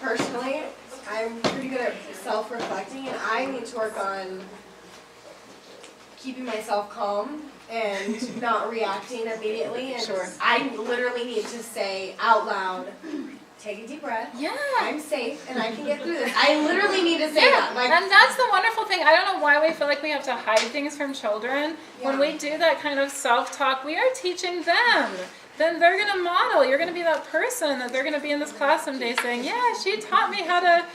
personally, I'm pretty good at self-reflecting, and I need to work on keeping myself calm and not reacting immediately. And Sure. I literally need to say out loud, take a deep breath. Yeah. I'm safe and I can get through this. I literally need to say that. Like, and that's the wonderful thing. I don't know why we feel like we have to hide things from children. Yeah. When we do that kind of self-talk, we are teaching them. Then they're going to model. You're going to be that person that they're going to be in this class someday saying, yeah, she taught me how to,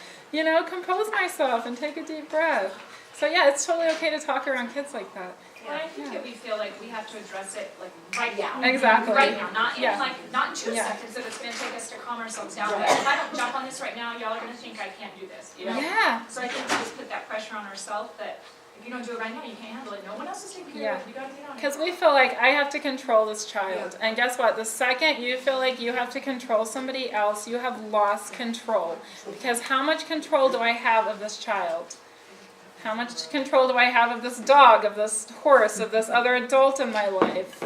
compose myself and take a deep breath. So yeah, it's totally okay to talk around kids like that. Well, I think that we feel like we have to address it like right now. Exactly. Right now, not in Yeah. not in 2 Yeah. seconds that it's going to take us to calm ourselves down. But if I don't jump on this right now, y'all are going to think I can't do this. You know? Yeah. So I think we just put that pressure on ourselves that if you don't do it right now, you can't handle it. No one else is taking care of it. You got to get on it. Because we feel like I have to control this child. And guess what? The second you feel like you have to control somebody else, you have lost control. Because how much control do I have of this child? How much control do I have of this dog, of this horse, of this other adult in my life?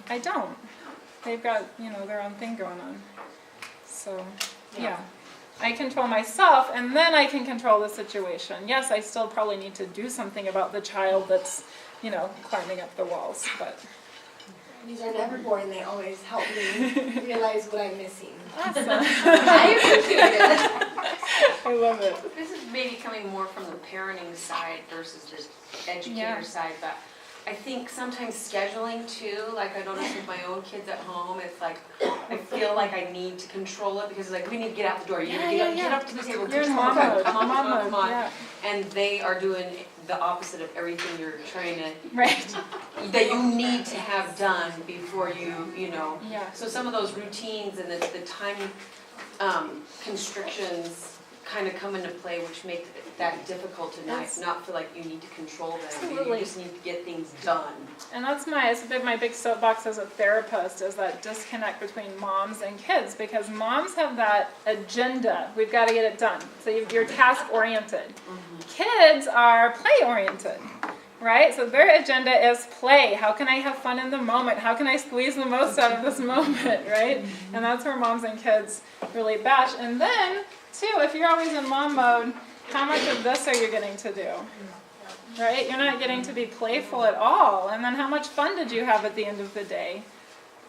I don't. They've got, their own thing going on. So, yeah. I control myself, and then I can control the situation. Yes, I still probably need to do something about the child that's, climbing up the walls, but... these are never boring. They always help me realize what I'm missing. Awesome. I appreciate it. I love it. This is maybe coming more from the parenting side versus the educator side, but I think sometimes scheduling too, like I notice with my own kids at home, it's like, I feel like I need to control it because like, we need to get out the door, you need to get up to the table, You're in come mom on, mode. come on, Mom mode, come on. yeah. And they are doing the opposite of everything you're trying to, Right. that you need to have done before you Yeah. So some of those routines and the time constrictions kind of come into play, which make that difficult to not feel like you need to control them. Absolutely. You just need to get things done. And that's my big soapbox as a therapist, is that disconnect between moms and kids, because moms have that agenda. We've got to get it done. So you're task oriented. Kids are play oriented. Right? So their agenda is play. How can I have fun in the moment? How can I squeeze the most out of this moment? Right? And that's where moms and kids really bash. And then, too, if you're always in mom mode, how much of this are you getting to do? Right? You're not getting to be playful at all. And then how much fun did you have at the end of the day?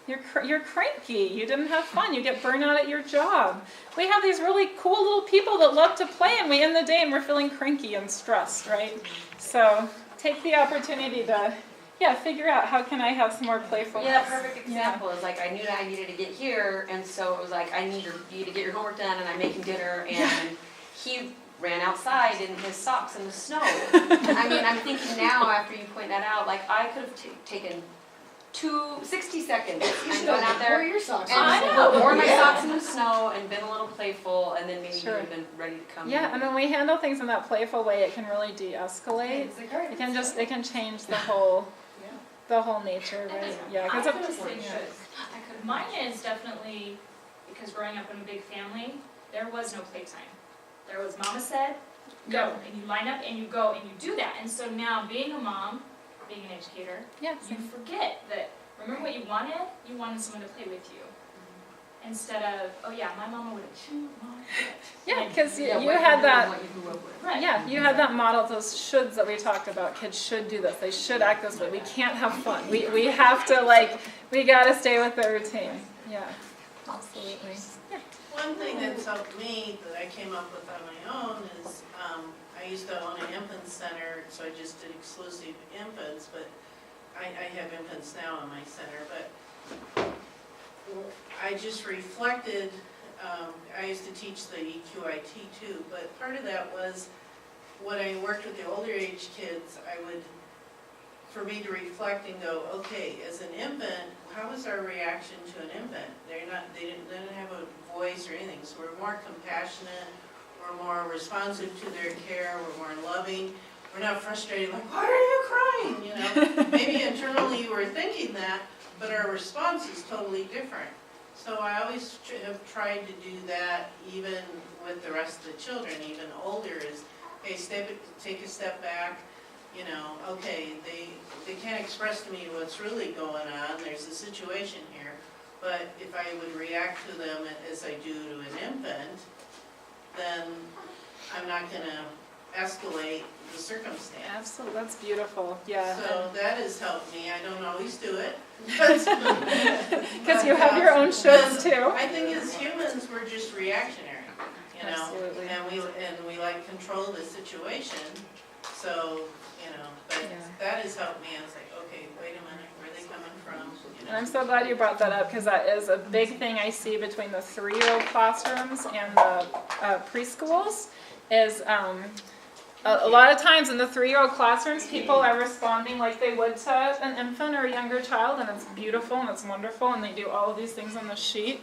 You're cranky. You didn't have fun. You get burnout at your job. We have these really cool little people that love to play, and we end the day and we're feeling cranky and stressed, right? So take the opportunity to, figure out how can I have some more playfulness. Yeah, perfect example is like I knew that I needed to get here, and so it was like I need you to get your homework done, and I'm making dinner, and he ran outside in his socks in the snow. I mean, I'm thinking now after you point that out, like I could have taken 60 seconds and gone out there Wear your socks. and worn my socks in the snow and been a little playful, and then maybe you would have been ready to come. Yeah, and when we handle things in that playful way, it can really de-escalate. It can change the whole nature, right? Yeah, I because would say should. Mine is definitely, because growing up in a big family, there was no playtime. There was mama said, go, and you line up and you go and you do that. And so now being a mom, being an educator, you forget that, remember what you wanted someone to play with you. Instead of, oh yeah, my mama would have chewed, mom. Yeah, because you had that. What you grew up with. Right. Yeah, you had that model, those shoulds that we talked about. Kids should do this. They should act this way. We can't have fun. We have to, we got to stay with the routine. Yeah, absolutely. Yeah. One thing that's helped me that I came up with on my own is I used to own an infant center, so I just did exclusive infants, but I have infants now in my center, but I just reflected, I used to teach the EQIT too, but part of that was when I worked with the older age kids, for me to reflect and go, okay, as an infant, how was our reaction to an infant? They didn't have a voice or anything, so we're more compassionate, we're more responsive to their care, we're more loving. We're not frustrated like, why are you crying? Maybe internally you were thinking that, but our response is totally different. So I always have tried to do that even with the rest of the children, even older, is, okay, take a step back, okay, they can't express to me what's really going on, there's a situation here, but if I would react to them as I do to an infant, then I'm not gonna escalate the circumstance. Absolutely, that's beautiful, yeah. So that has helped me. I don't always do it. Because You have your own shoulds too. I think as humans, we're just reactionary, you know? Absolutely. And we like control the situation, so, you know, but Yeah. that has helped me. I was like, okay, wait a minute, where are they coming from? You And know? I'm so glad you brought that up, because that is a big thing I see between the 3-year-old classrooms and the preschools, is a lot of times in the 3-year-old classrooms, people are responding like they would to an infant or a younger child, and it's beautiful and it's wonderful, and they do all of these things on the sheet.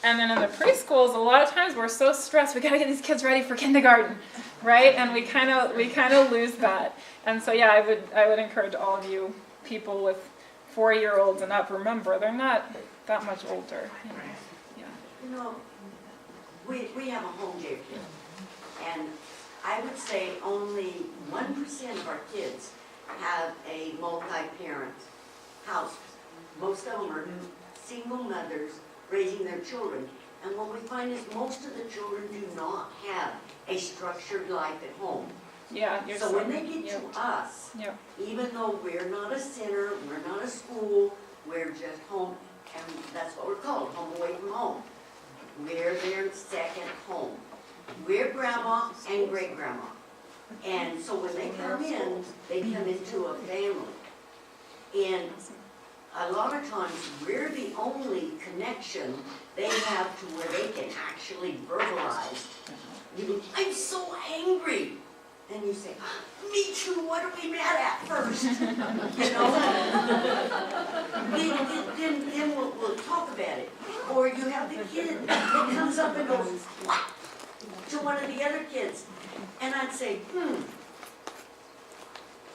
And then in the preschools, a lot of times we're so stressed, we gotta get these kids ready for kindergarten, right? And we kind of lose that. And so yeah, I would encourage all of you people with 4-year-olds and up, remember, they're not that much older. You know? Yeah. You know, we have a home daycare, and I would say only 1% of our kids have a multi-parent house. Most of them are single mothers raising their children. And what we find is most of the children do not have a structured life at home. Yeah, you're So when they get yeah. to us, Yeah. even though we're not a center, we're not a school, we're just home, and that's what we're called, home away from home. We're their second home. We're grandma and great grandma. And so when they come into a family. And a lot of times, we're the only connection they have to where they can actually verbalize. I'm so angry. And you say, me too, what are we mad at first? You know? then we'll talk about it. Or you have the kid that comes up and goes, what? To one of the other kids. And I'd say,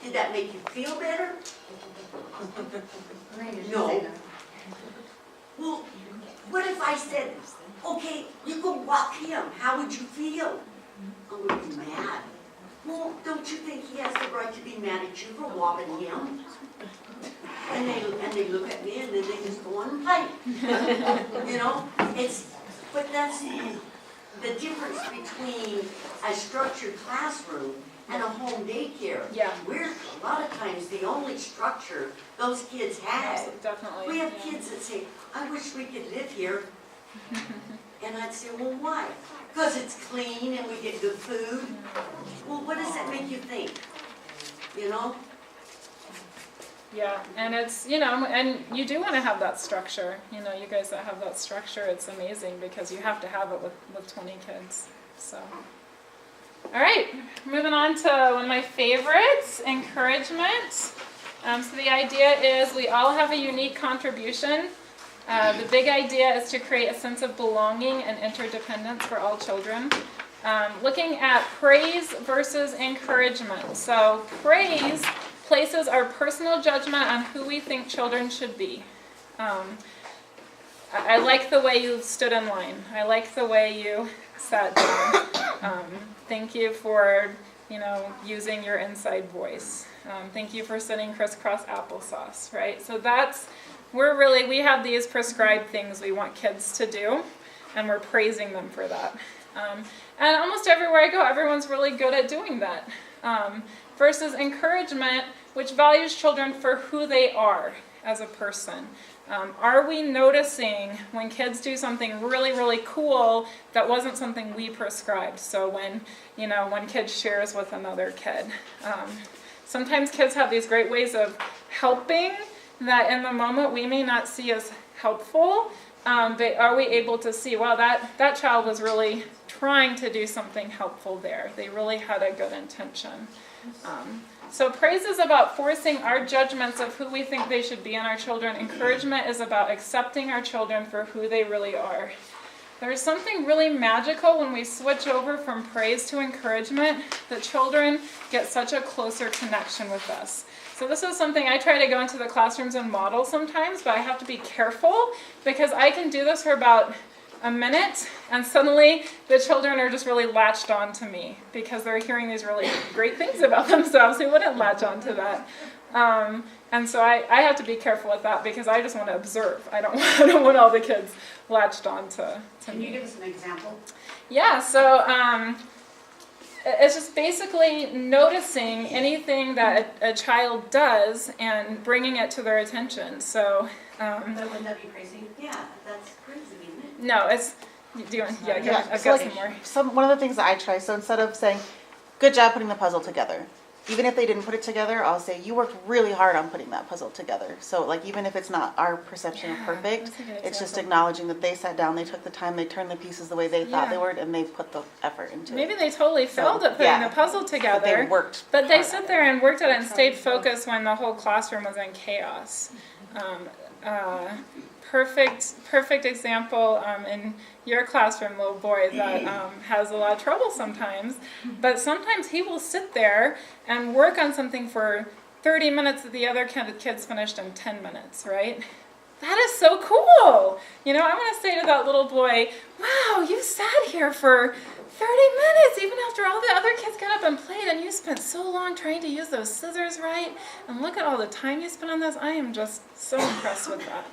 did that make you feel better? No. Well, what if I said, okay, you go walk him, how would you feel? I would be mad. Well, don't you think he has the right to be mad at you for walking him? And they look at me and then they just go on and play. You know, but that's the difference between a structured classroom and a home daycare. Yeah. We're a lot of times the only structure those kids have. Definitely. We have yeah. kids that say, I wish we could live here. And I'd say, well, why? Because it's clean and we get good food. Well, what does that make you think? You know? Yeah, and it's, you know, and you do want to have that structure. You know, you guys that have that structure, it's amazing because you have to have it with 20 kids. So, all right, moving on to one of my favorites, encouragement. So the idea is we all have a unique contribution. The big idea is to create a sense of belonging and interdependence for all children. Looking at praise versus encouragement. So praise places our personal judgment on who we think children should be. I like the way you stood in line. I like the way you sat down. Thank you for, you know, using your inside voice. Thank you for sitting crisscross applesauce, right? So we have these prescribed things we want kids to do, and we're praising them for that. And almost everywhere I go, everyone's really good at doing that. Versus encouragement, which values children for who they are as a person. Are we noticing when kids do something really, really cool that wasn't something we prescribed? So when kids shares with another kid. Sometimes kids have these great ways of helping that in the moment we may not see as helpful, but are we able to see, wow, that child was really trying to do something helpful there. They really had a good intention. So praise is about forcing our judgments of who we think they should be in our children. Encouragement is about accepting our children for who they really are. There's something really magical when we switch over from praise to encouragement. The children get such a closer connection with us. So this is something I try to go into the classrooms and model sometimes, but I have to be careful because I can do this for about a minute and suddenly the children are just really latched on to me because they're hearing these really great things about themselves who wouldn't latch on to that. And so I have to be careful with that because I just want to observe. I don't want all the kids latched on to Can me. you give us an example? Yeah, so it's just basically noticing anything that a child does and bringing it to their attention. So, Wouldn't that be crazy? Yeah, that's crazy, isn't it? no, it's, do you want, yeah, go ahead. I've so got like, some more. one of the things that I try, so instead of saying, good job putting the puzzle together, even if they didn't put it together, I'll say, you worked really hard on putting that puzzle together. So like, even if it's not our perception of perfect, That's a good it's just example. acknowledging that they sat down, they took the time, they turned the pieces the way they thought Yeah. they were, and they put the effort into Maybe it. they totally failed at putting yeah. the puzzle But together. they worked But they hard sit at there it. and worked at it and stayed focused when the whole classroom was in chaos. Perfect example in your classroom, little boy, that has a lot of trouble sometimes. But sometimes he will sit there and work on something for 30 minutes that the other kids finished in 10 minutes, right? That is so cool. You know, I want to say to that little boy, wow, you sat here for 30 minutes, even after all the other kids got up and played, and you spent so long trying to use those scissors right, and look at all the time you spent on this. I am just so impressed with that.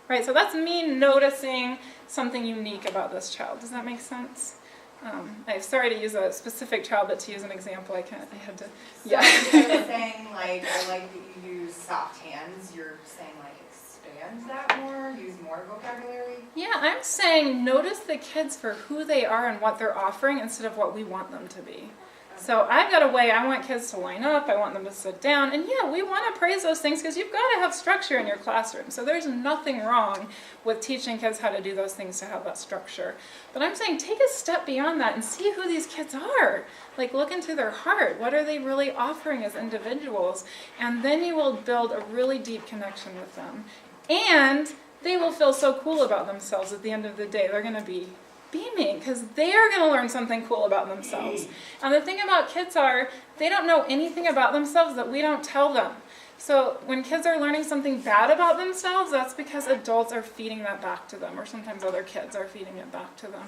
Right, so that's me noticing something unique about this child. Does that make sense? I'm sorry to use a specific child, but to use an example, I had to, yeah. Instead of saying, like, I like that you use soft hands, you're saying, like, expand that more, use more vocabulary? Yeah, I'm saying notice the kids for who they are and what they're offering instead of what we want them to be. So I've got a way, I want kids to line up, I want them to sit down, and yeah, we want to praise those things because you've got to have structure in your classroom. So there's nothing wrong with teaching kids how to do those things to have that structure. But I'm saying take a step beyond that and see who these kids are. Like look into their heart. What are they really offering as individuals? And then you will build a really deep connection with them. And they will feel so cool about themselves at the end of the day. They're going to be beaming because they are going to learn something cool about themselves. And the thing about kids are they don't know anything about themselves that we don't tell them. So when kids are learning something bad about themselves, that's because adults are feeding that back to them, or sometimes other kids are feeding it back to them.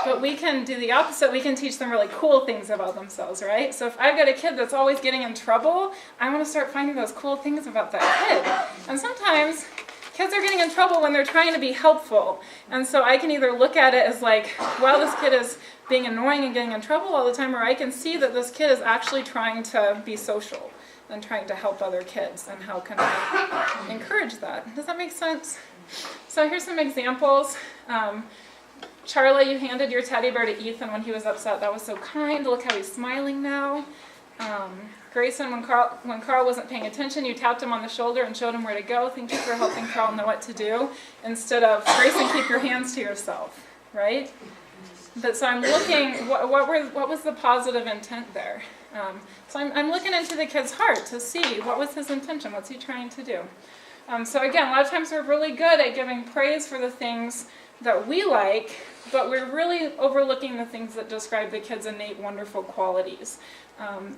But we can do the opposite. We can teach them really cool things about themselves, right? So if I've got a kid that's always getting in trouble, I want to start finding those cool things about that kid. And sometimes kids are getting in trouble when they're trying to be helpful. And so I can either look at it as like, wow, this kid is being annoying and getting in trouble all the time, or I can see that this kid is actually trying to be social and trying to help other kids, and how can I encourage that? Does that make sense? So here's some examples. Charlie, you handed your teddy bear to Ethan when he was upset. That was so kind. Look how he's smiling now. Grayson, when Carl wasn't paying attention, you tapped him on the shoulder and showed him where to go. Thank you for helping Carl know what to do. Instead of, Grayson, keep your hands to yourself, right? But so I'm looking, what was the positive intent there? So I'm looking into the kid's heart to see what was his intention, what's he trying to do. So again, a lot of times we're really good at giving praise for the things that we like, but we're really overlooking the things that describe the kid's innate wonderful qualities.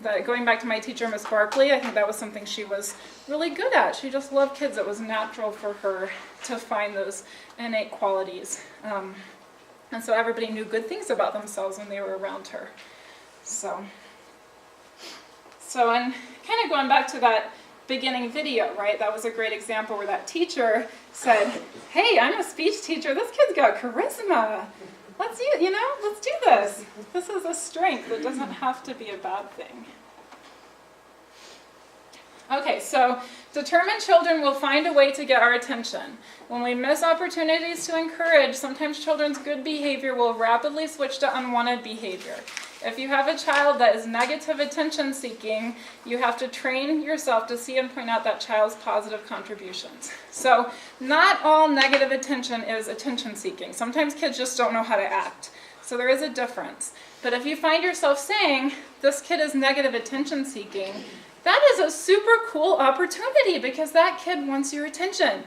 That going back to my teacher, Miss Barkley, I think that was something she was really good at. She just loved kids. It was natural for her to find those innate qualities. And so everybody knew good things about themselves when they were around her. So and kind of going back to that beginning video, right? That was a great example where that teacher said, hey, I'm a speech teacher. This kid's got charisma. Let's do this. This is a strength. It doesn't have to be a bad thing. Okay, so determined children will find a way to get our attention. When we miss opportunities to encourage, sometimes children's good behavior will rapidly switch to unwanted behavior. If you have a child that is negative attention seeking, you have to train yourself to see and point out that child's positive contributions. So not all negative attention is attention seeking. Sometimes kids just don't know how to act. So there is a difference. But if you find yourself saying, this kid is negative attention seeking, that is a super cool opportunity because that kid wants your attention.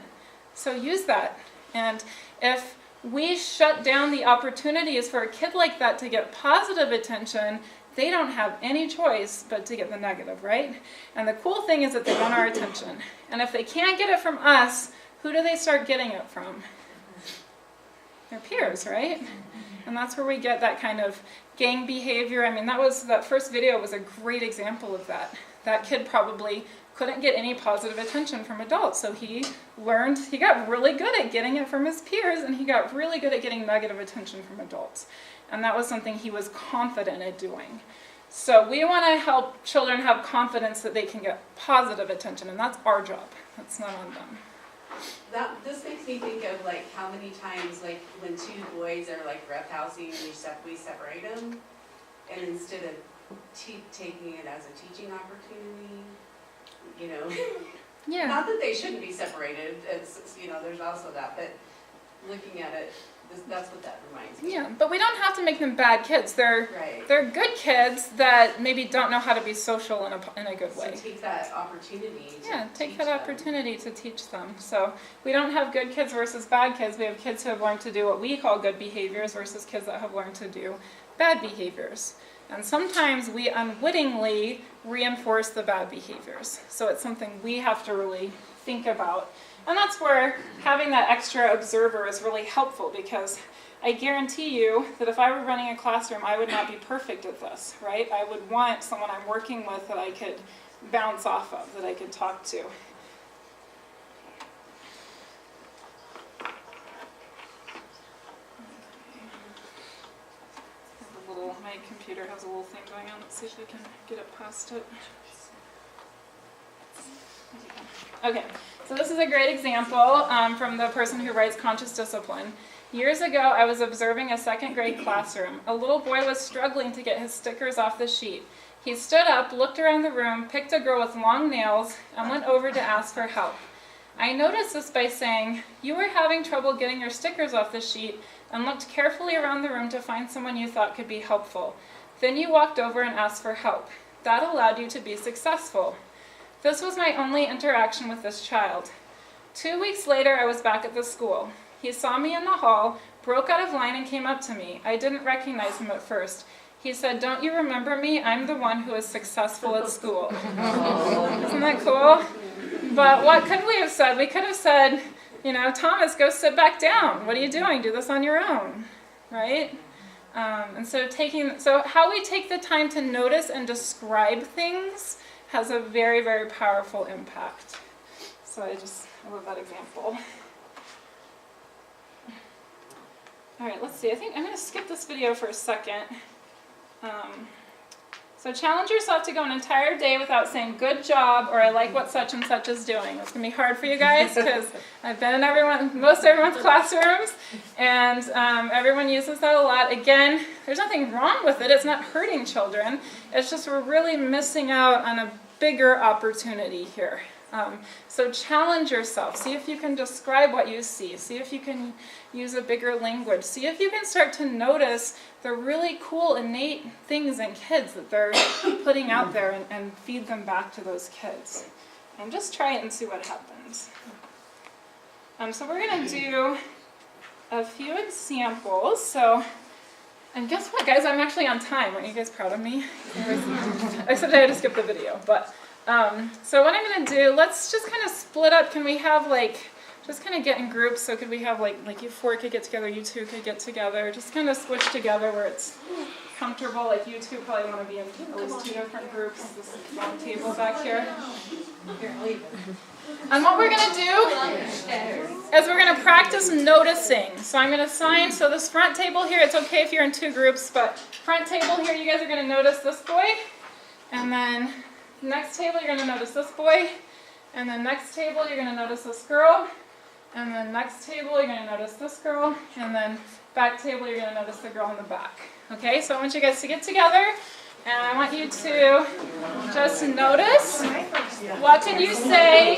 So use that. And if we shut down the opportunities for a kid like that to get positive attention, they don't have any choice but to get the negative, right? And the cool thing is that they want our attention. And if they can't get it from us, who do they start getting it from? Their peers, right? And that's where we get that kind of gang behavior. I mean, that first video was a great example of that. That kid probably couldn't get any positive attention from adults. So he got really good at getting it from his peers, and he got really good at getting negative attention from adults. And that was something he was confident at doing. So we want to help children have confidence that they can get positive attention, and that's our job. That's not on them. This makes me think of like how many times like when two boys are like roughhousing, we separate them, and instead of taking it as a teaching opportunity, you know. Yeah. Not that they shouldn't be separated. It's you know, there's also that, but looking at it, that's what that reminds me. Yeah, but we don't have to make them bad kids. They're Right. they're good kids that maybe don't know how to be social in a good way. So take that opportunity to Yeah, take teach that them. opportunity to teach them. So we don't have good kids versus bad kids. We have kids who have learned to do what we call good behaviors versus kids that have learned to do bad behaviors. And sometimes we unwittingly reinforce the bad behaviors. So it's something we have to really think about. And that's where having that extra observer is really helpful, because I guarantee you that if I were running a classroom, I would not be perfect at this, right? I would want someone I'm working with that I could bounce off of, that I could talk to. My computer has a little thing going on. Let's see if I can get it past it. Okay, so this is a great example from the person who writes Conscious Discipline. Years ago, I was observing a second grade classroom. A little boy was struggling to get his stickers off the sheet. He stood up, looked around the room, picked a girl with long nails, and went over to ask for help. I noticed this by saying, "You were having trouble getting your stickers off the sheet," and looked carefully around the room to find someone you thought could be helpful. Then you walked over and asked for help. That allowed you to be successful. This was my only interaction with this child. 2 weeks later, I was back at the school. He saw me in the hall, broke out of line, and came up to me. I didn't recognize him at first. He said, "Don't you remember me? I'm the one who is successful at school." Isn't that cool? But what could we have said? We could have said, you know, "Thomas, go sit back down. What are you doing? Do this on your own," right? And so how we take the time to notice and describe things has a very, very powerful impact. So I love that example. All right, let's see. I think I'm going to skip this video for a second. So challenge yourself to go an entire day without saying "good job" or "I like what such and such is doing." It's going to be hard for you guys because I've been in most everyone's classrooms, and everyone uses that a lot. Again, there's nothing wrong with it. It's not hurting children. It's just we're really missing out on a bigger opportunity here. So challenge yourself. See if you can describe what you see. See if you can use a bigger language. See if you can start to notice the really cool, innate things in kids that they're putting out there and feed them back to those kids. And just try it and see what happens. So we're going to do a few examples. So, and guess what, guys? I'm actually on time. Aren't you guys proud of me? Except I had to skip the video. But so what I'm going to do, let's just kind of split up. Can we have just kind of get in groups? So could we have like you four could get together, you two could get together. Just kind of switch together where it's comfortable. Like you two probably want to be in at least 2 different groups. This long table back here. Here, I'll leave it. And what we're going to do is we're going to practice noticing. So I'm going to assign, so this front table here, it's okay if you're in 2 groups, but front table here, you guys are going to notice this boy. And then next table, you're going to notice this boy. And then next table, you're going to notice this girl. And then next table, you're going to notice this girl. And then back table, you're going to notice the girl in the back. Okay, so I want you guys to get together. And I want you to just notice, what can you say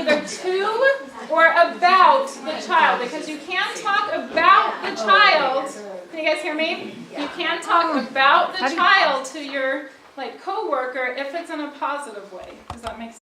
either to or about the child? Because you can't talk about the child. Can you guys hear me? You can't talk about the child to your coworker if it's in a positive way. Does that make sense?